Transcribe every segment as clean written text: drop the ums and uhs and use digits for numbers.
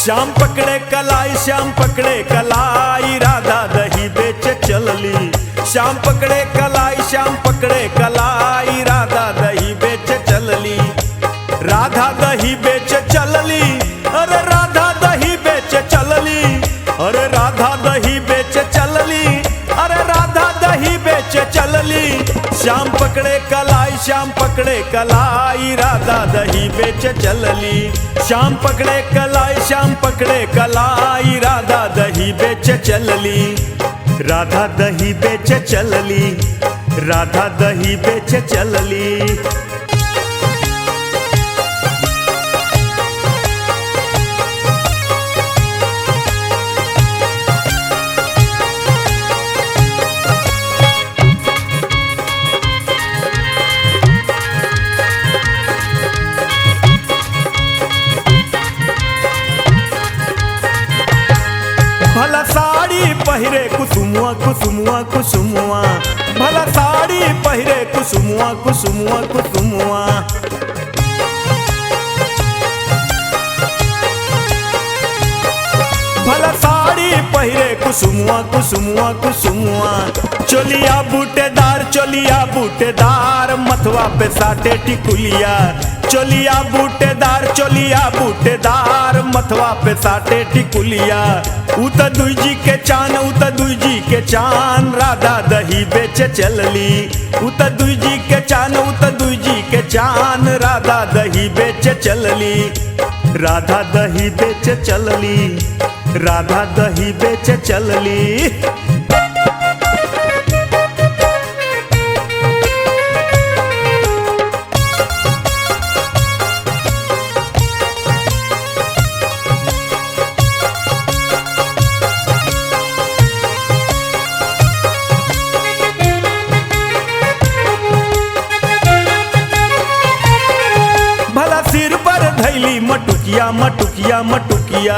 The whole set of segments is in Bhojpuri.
श्याम पकड़े कलाई, श्याम पकड़े कलाई, राधा दही बेच चलली। श्याम पकड़े कलाई, श्याम पकड़े कलाई, राधा दही बेच चलली। राधा दही बेच चलली, अरे राधा दही बेच चलली, अरे राधा दही बेच चलली, अरे राधा दही बेच चलली। श्याम पकड़े कलाई, श्याम पकड़े कलाई, राधा दही बेच चलली। श्याम पकड़े कलाई, श्याम पकड़े कलाई, राधा दही बेच चलली। राधा दही बेच चलली, राधा दही बेच चलली। भला साड़ी पहिरे कुसुमुआ, कुसुमुआ, कुसुमुआ, भला साड़ी पहिरे कुसुमुआ, कुसुमुआ, कुसुमुआ। भला साड़ी पहिरे कुसुमुआ, कुसुमुआ, कुसुमुआ। चोलिया बूटेदार, चोलिया बूटेदार, मथवा पे साटे टिकुलिया। चोलिया बूटेदार, चोलिया बूटेदार, मथवा पे साटे टिकुलिया। उत दुई जी के चान, उत दुई जी के चान, राधा दही बेच चलली। उत दुई जी के चान, उत दुई जी के चान, राधा दही बेच चलली। राधा दही बेच चलली, राधा दही बेच चलली। भला सिर पर धैली मटुकिया, मटुकिया, मटुकिया,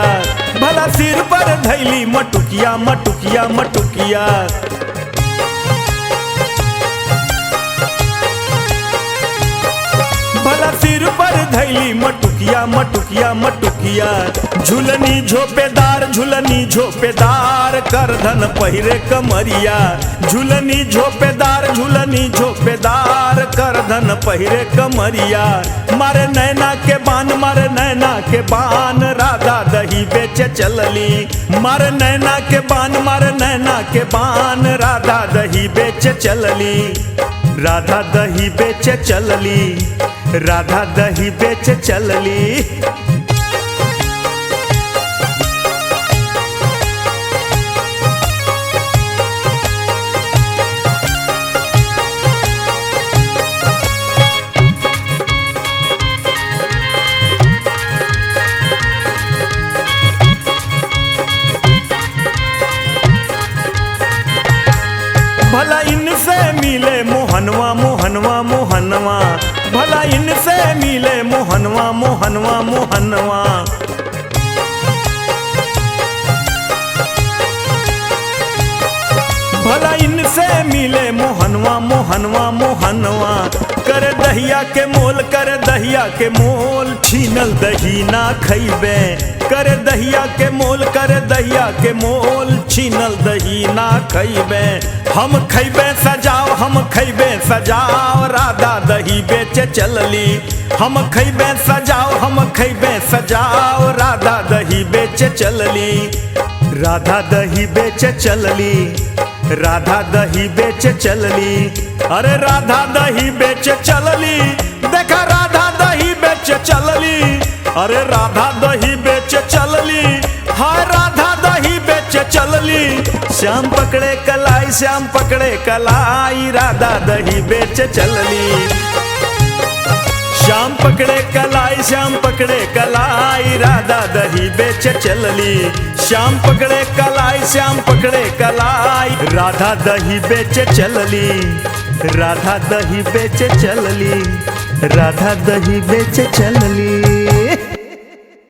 भला सिर पर धैली मटुकिया, मटुकिया, मटुकिया। भला सिर पर धैली मटुकिया, मटुकिया, मटुकिया। झुलनी झोपेदार, झुलनी झोपेदार, करधन पहिरे कमरिया। झुलनी झोपेदार, झुलनी झोपेदार, करधन पहिरे कमरिया। मारे नैना के बान, मारे नैना के बान, राधा दही बेच चलली। मारे नैना के बान, मारे नैना के बान, राधा दही बेच चलली। राधा दही बेच चलली, राधा दही बेच चलली। भला इनसे मिले मोहनवा, मोहनवा, मोहनवा, भला इनसे मिले मोहनवा, मोहनवा, मोहनवा। भला इनसे मिले मोहनवा, मोहनवा, मोहनवा। कर दहिया के मोल, कर दहिया के मोल, छीनल दही ना खैबे। कर दहिया के मोल, कर दहिया के मोल, छीनल दही ना खैबे। हम खैबे सजाओ, हम खैबे सजाओ, राधा दही बेच चलली। हम खैबे सजाओ, हम खैबे सजाओ, राधा दही बेच चलली। राधा दही बेच चलली, राधा दही बेच चलली। अरे राधा दही बेच चलली, देखा राधा दही बेच चलली। अरे राधा दही बेच चलली, हाय राधा दही बेच चलली। श्याम पकड़े कलाई, श्याम पकड़े कलाई, राधा दही बेच चलली। श्याम पकड़े कलाई, श्याम पकड़े कलाई, राधा दही बेच चलली। श्याम पकड़े कलाई, श्याम पकड़े कलाई, राधा दही बेच चलली। राधा दही बेच चलली, राधा दही बेच चलली।